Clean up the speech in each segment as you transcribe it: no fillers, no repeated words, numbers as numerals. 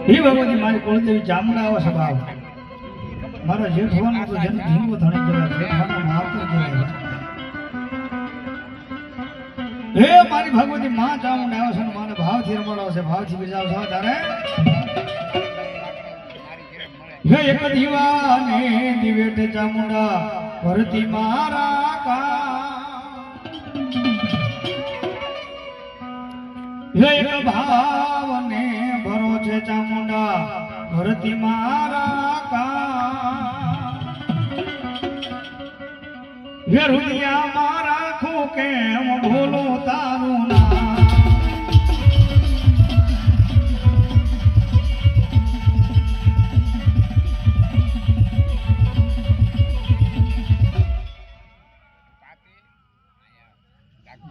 હે ભગવતી મારી કુળદેવી ચામુંડા આવો સ્વભાવ મારા જેઠવાનો તો જન ધીંગો ધણી કહેવાય જેઠવાનો માવતર કહેવાય હે મારી ભગવતી માં ચામુંડા આવો છે ને માને ભાવથી રમાડો છે ભાવથી બિરજાવ છો તારે હે એક દીવાને દિવેટ ચામુંડા ભરતી મારા કા હે એક ભાવને ભરો છે ચામુંડા ભરતી મારા કા હે રુદિયા મારા ખો કેમ ભૂલો તારું નામ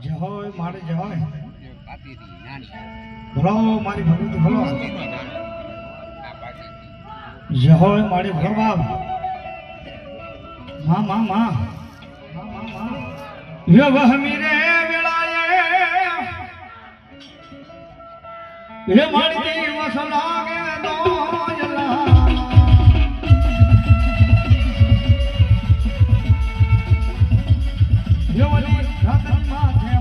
જય મારે જય ભલો મારી ભગવતી ભલો જય મારી ભલો બાપ માં માં માં ય વહમી રે વેળાએ હે મારી દિવસ લાગે દોજલા ય વલી રાતન માથે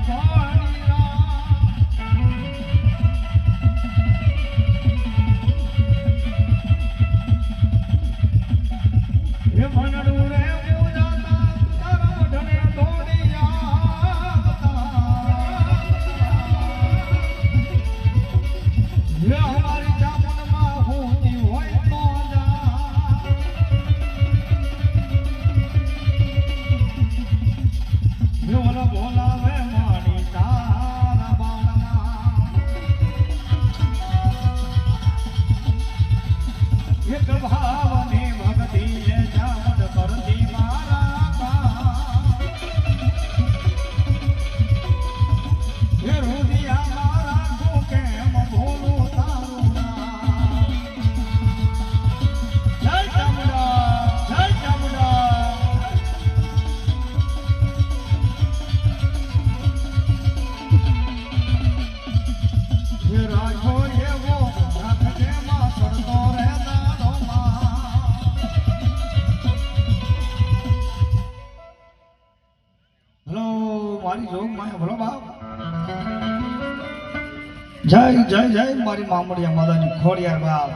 જય જય જય મારી મામડિયા માદાની ખોડિયાર બાપ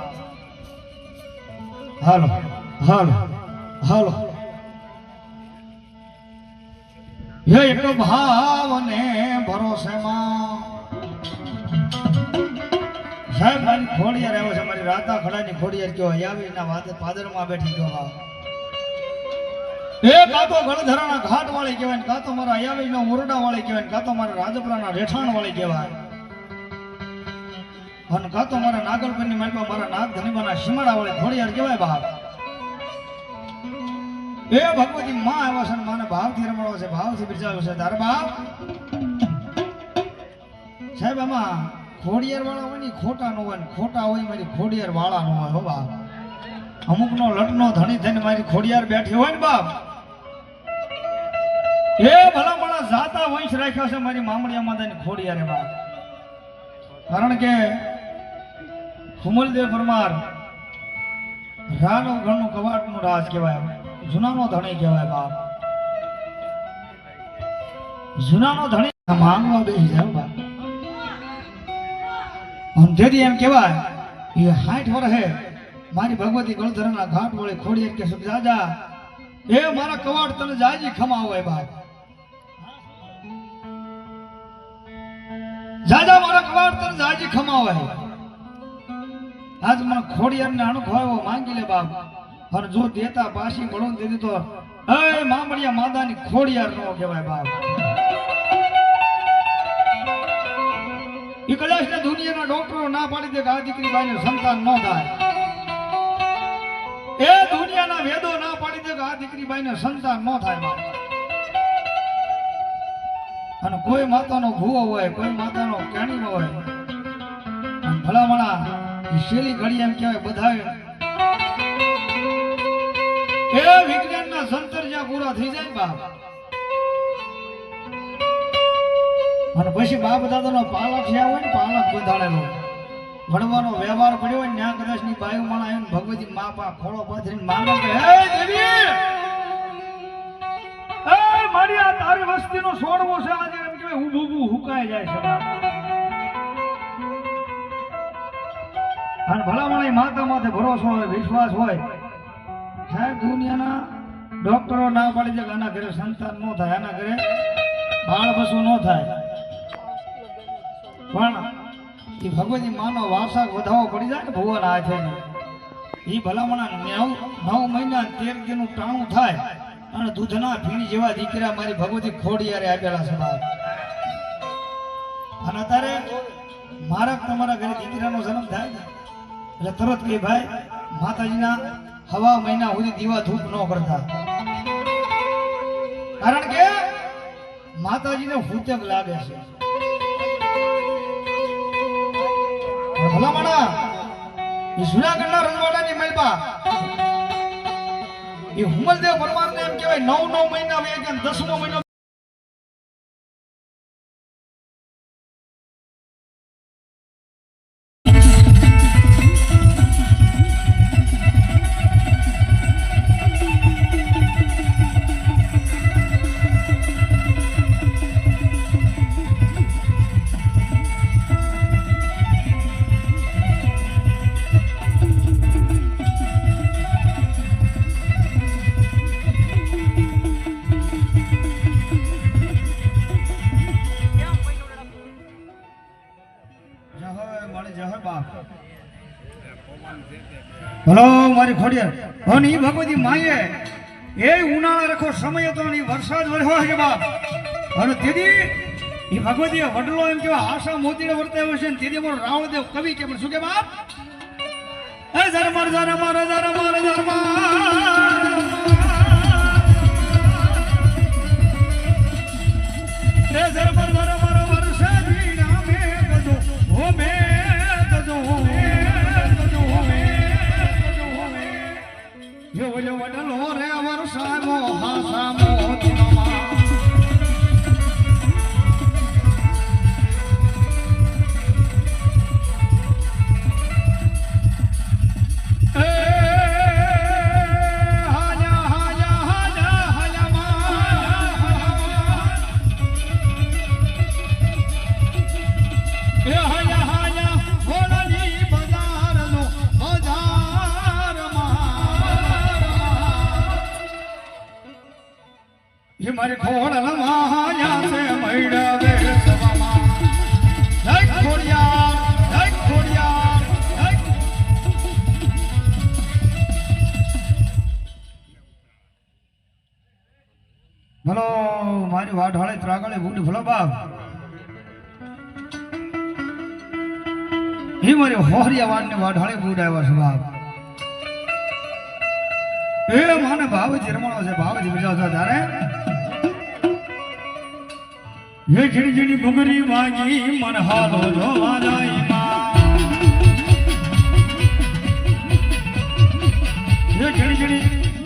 હાલો હાલો હાલો હે એક ભાવને ભરોસેમાં સાહેબ મારી ખોડિયાર આવ્યો છે મારી રાતા ખડાની ખોડિયાર કયો આવીના વાતે પાદરમાં બેઠી ગયો ભાવ એ કાતો ગણધરાના ઘાટ વાળી કહેવાય ને કાતો મારા આયાવીનો મુરડા વાળી કહેવાય કાતો મારા રાજપરાના રેઠાણ વાળી કહેવાય અને કાતો મારા નાગલપરની માલમાં મારા નાગ ધનીમાના શિમાડા વાળી ખોડિયાર કહેવાય બાપ એ ભગવતી માં આવ્યો છે માને ભાવથી રમાડો છે ભાવથી બિરજાવ્યો છે તારે બાપ સાહેબ આમાં ખોડિયાર વાળા હોય ને ખોટા નો હોય ને ખોટા હોય મારી ખોડિયાર વાળા નો હોય હો બાપ અમુક નો લટનો ધણી થઈને મારી ખોડિયાર બેઠી હોય ને બાપ એ ભલા ભલા જાતા વંશ રાખ્યો છે મારી મામડિયા માતાની ખોડિયારે બાપ કારણ કે હુમલદેવ પરમાર રાનો ઘરનું કવાટનું રાજ કહેવાય જૂનાનો ધણી કહેવાય બાપ જૂનાનો ધણી માંગવા બેસી જાય બાપ અંધેરી એમ કહેવાય એ 60 વર્ષે મારી ભગવતી ગણધરના ઘાટ વળે ખોડિયાર કે સબ જાજા એ મારા કવાટ તને જાજી ખમાવો હોય બાપ જાજા મારા કવાટ તને જાજી ખમાવો હોય આજ મને ખોડિયાર ને અણખવાયો માંગી લે બાપ અને જો દેતા પાછી મળો દીધી તો એ મામડિયા માદાની ખોડિયાર નો કહેવાય બાપ એ કદાચ ને દુનિયાના ડોક્ટરો ના પાડી દે કે આ દીકરી બાઈને સંતાન ન થાય એ દુનિયાના વેદો ના પાડી દે કે આ દીકરી બાઈને સંતાન ન થાય બાપ અને કોઈ માતાનો ભૂવો હોય કોઈ માતાનો કેણીનો હોય ભલામણા શેલી ઘડી એમ કહેવાય બધા એ વિજ્ઞાનના સંતર જ્યાં પૂરા થઈ જાય બાપ અને પછી બાપ દાદાનો પાલક જ્યાં હોય ને પાલક બંધાણેલો વડવાનો વ્યવહાર પડ્યો હોય ન્યા કદાચ ની બાયુ માણા આવીને ભગવતી મા પા ખોળો પાથરીને માંગે કે હે દેવી એ મારી આ તારી વસ્તીનો છોડવો છે આજે એમ કે ઊભું ઊભું હુકાઈ જાય છે અને ભલામણ માતા માથે ભરોસો હોય વિશ્વાસ હોય સાહેબ દુનિયાના ડોક્ટરો ના પાડી દે કે આના ઘરે સંતાન ન થાય આના ઘરે બાળ બસું ન થાય પણ એ ભગવતી માનો વારસા વધાવો પડી જાય ને ભુવન હાથે એ ભલામણા 9 મહિના 13 દિનનું ટાણું થાય અને દૂધના ભીણ જેવા દીકરા મારી ભગવતી ખોડિયારે આપેલા છે બાપ અને અત્યારે મારા તમારા ઘરે દીકરાનો જન્મ થાય ને એટલે તરત કે ભાઈ માતાજીના હવા મહિના સુધી દીવા ધૂપ ન કરતા કારણ કે માતાજીને ફૂટેક લાગે છે ભલામણા એ જુનાગઢના રજવાડાની મલબા એ હુમલદેવ પરમારને એમ કહેવાય 9 મહિના વે કે 10મો મહિનો ભલો મારી ખોડિયાર અને ઈ ભગવતી માયે એ ઉનાળા રખો સમય હતો ને વરસાદ વરસ્યો છે બાપ અને તેથી ઈ ભગવતી વડલો એમ કેવા આશા મોતીને વર્તાવ્યો છે ને તેથી મારો રાવણદેવ કવિ કે શું કે બાપ એ ઝરમર ઝરમર ઝરમર ઝરમર એ ઝરમર ઝરમર વરસાદી નામે ગજો હો મે ગજો yo વડલો રે વરસાદો હાસા મોતીમાં મારી ખોડલ માયા છે મૈડા બેસવામાં જય ખોડિયાર જય ખોડિયાર જય ભલો મારી વાઢાળે ત્રાગળે બુડ ભલો બાપ હી મારી હોરિયા વાડને વાઢાળે બુડ આવ્યા છે બાપ એ માને ભાવજી રમણો છે ભાવજી બજાવતા તારે ये झिड़ी झिड़ी बुगरी वागी मन हालो जो वाजाई ये झिड़ी झिड़ी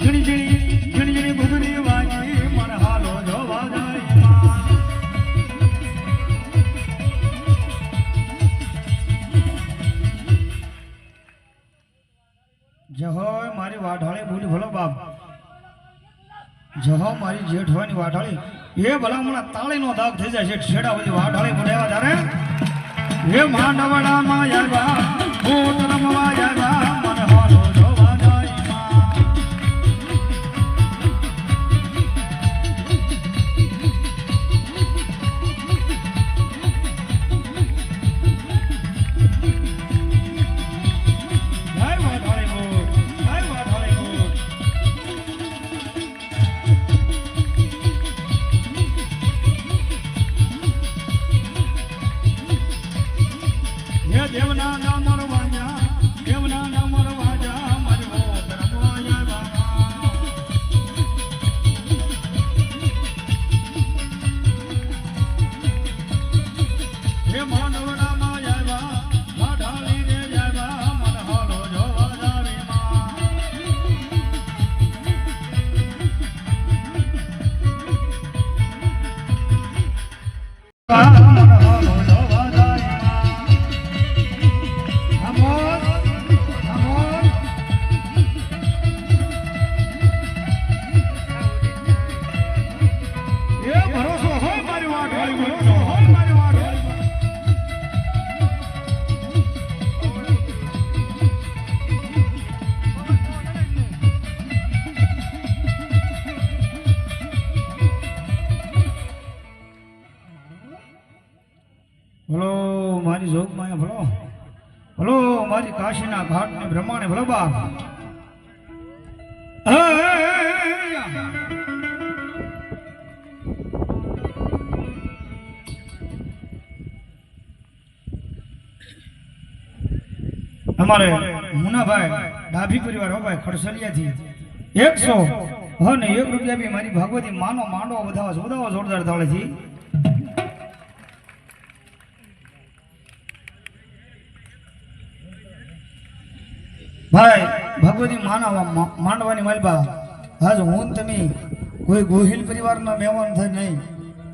झिड़ी झिड़ी झिड़ी झिड़ी बुगरी वागी मन हालो जो वाजाई जहो मारी वाढाळी बोली भलो बाप जहो मारी जेठवानी वाढाळी ये भलामणा ताळीनो दाग થઈ જાય છે છેડા બધી વાઢાળી પડ્યા તારે એ માંડવડા માં આવ્યા ભૂતરમ વાયા મન હાલો જોવા જાય દેવના નામ રવાજા દેવના નામ રવાજા મારી મોત રમવાયા બાબા હે માનવડા માં આવ્યા વાઢાળી રે આવ્યા મન હાલો જોવા જાવી માં ભલો મારી જોગમાં ભલો ભલો મારી કાશીના ઘાટને બ્રહ્માને ભલો બાપ અમારે મુનાભાઈ ડાભી પરિવાર હો ભાઈ ખડસલિયાથી 101 રૂપિયા બી મારી ભગવતી માનો માંડવો વધાવા જોરદાર તાળેથી ભાઈ ભગવતી માંડવાની માલબા આજ હું તમે કોઈ ગોહિલ પરિવારના મહેમાન થઈ નહીં,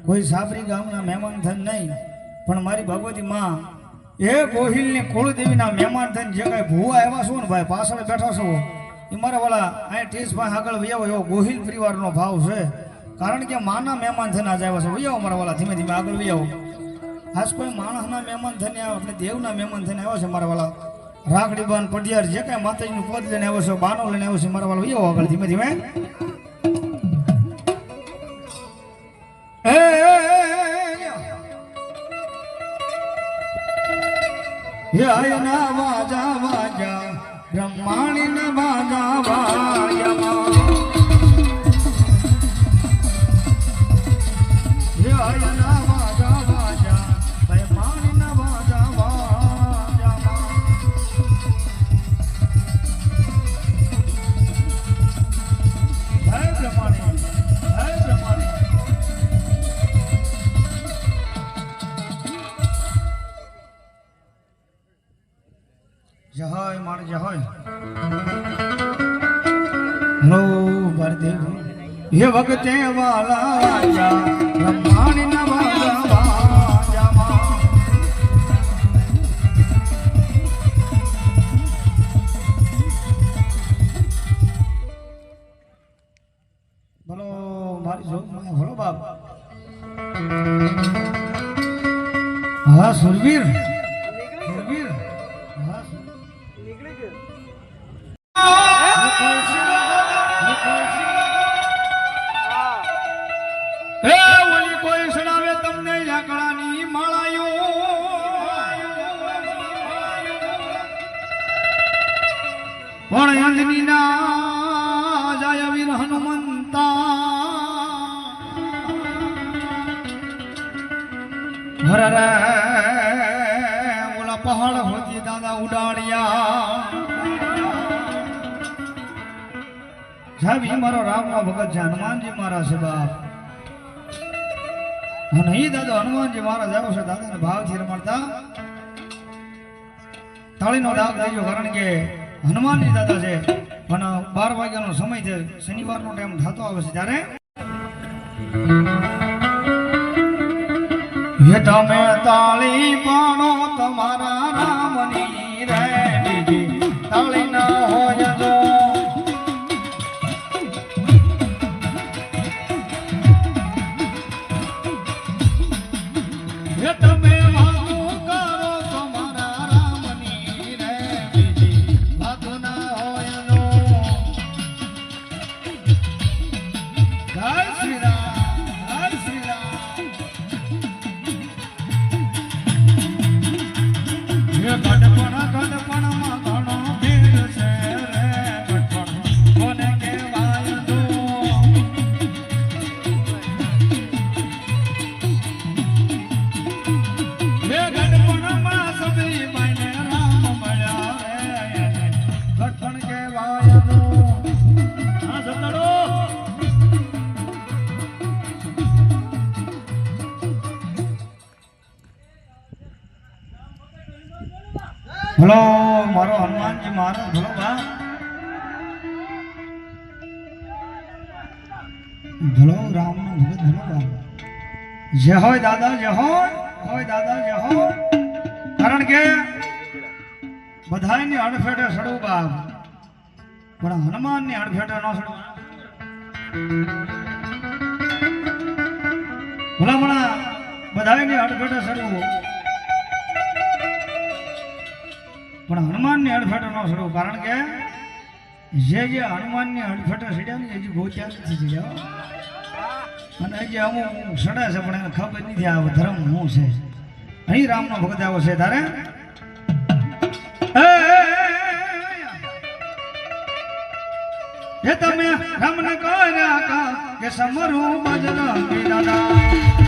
કોઈ સાબરી ગામના મહેમાન થઈ નહીં, પણ મારી ભગવતી માં એ ગોહિલની કુળદેવીના મહેમાન થઈને જે કાંઈ ભૂવા આવ્યા છો ને ભાઈ પાછળ બેઠા છો એ મારા વાળા અહીંયા ટેસ પાસે આગળ વૈયાવો એવો ગોહિલ પરિવારનો ભાવ છે. કારણ કે માના મહેમાન થઈને આજે આવ્યા છે. વૈયાવો મારા વાળા ધીમે ધીમે આગળ વૈયાવો. આજ કોઈ માણસના મહેમાન થઈને આવ્યા એટલે દેવના મહેમાન થઈને આવ્યા છે મારા વાળા. રાખડી બાન પડિયાર જે કાંઈ માતાજીનું પદ લઈને આવ્યો છે, બાનો લઈને આવ્યો છે મારા વાળા વૈયાવો આગળ ધીમે ધીમે. ના વાજા વાજા બ્રહ્માણી ના વાજા વાજા ના વાજા વાજા બ્રહ્માણી ના વાજા વાજા હે બ્રહ્માણી હે બ્રહ્માણી જય માર જય નો ભારદેવ હે વખતે વાલા વાજા બ્રહ્માણી ના વાજા વાજા બોલો મારી જોગ માં બોલો બાપ. હા સુરવીર સુરવીર કોઈ સડાવે તમને યાકડાની માળાયો પણ અંજની ના જાય વીર હનુમંતા હરે ઓલા પહાડ હોતી દાદા ઉડાડ્યા જાવી મારો રામનો ભગત છે હનુમાનજી મહારાજ છે બાપ. અને અહીં દાદા હનુમાનજી મહારાજ આવ્યો છે દાદાને ભાવથી રમાડતા તાળીનો દાગ દેજો. કારણ કે હનુમાનજી દાદા છે અને 12 વાગ્યાનો સમય છે, શનિવારનો ટાઈમ થતો આવે છે ત્યારે તમે તાળી પાડો તમારા રામની રે બીજી તાળી ન હોય જો તમે વાતો કરો તમારા રામની રે બીજી વાતો ના હોય નો. જય શ્રી રામ જય શ્રી રામ. ગઢપણમાં ઘણો ભીડ છે રે ગઢપણ કોને કહેવાય તો ગઢપણમાં સબરી માયને રામ મળ્યા રે ગઢપણ કહેવાય તો. હા સતડો ભલો મારો હનુમાનજી મહારાજ ભલો બા ભલો રામનો ભગત ભલો બા. જય હોય દાદા જય હોય દાદા જય હોય. કારણ કે બધાની અડફેટે સડવું બાપ પણ હનુમાનની અડફેટે ન સડવું. ભલામણા બધાની અડફેટે સડવું પણ હનુમાનની અડફેટે ન સડવું. કારણ કે જે હનુમાનની અડફેટે સડ્યા ને હજી ગોત્યા નથી સડ્યા અને હજી અમુક સડે છે પણ એને ખબર નથી આ ધર્મ શું છે. અહીં રામનો ભગત આવ્યો છે તારે એ તમે રામને કહ્યા કે સમરું બજરંગી દાદા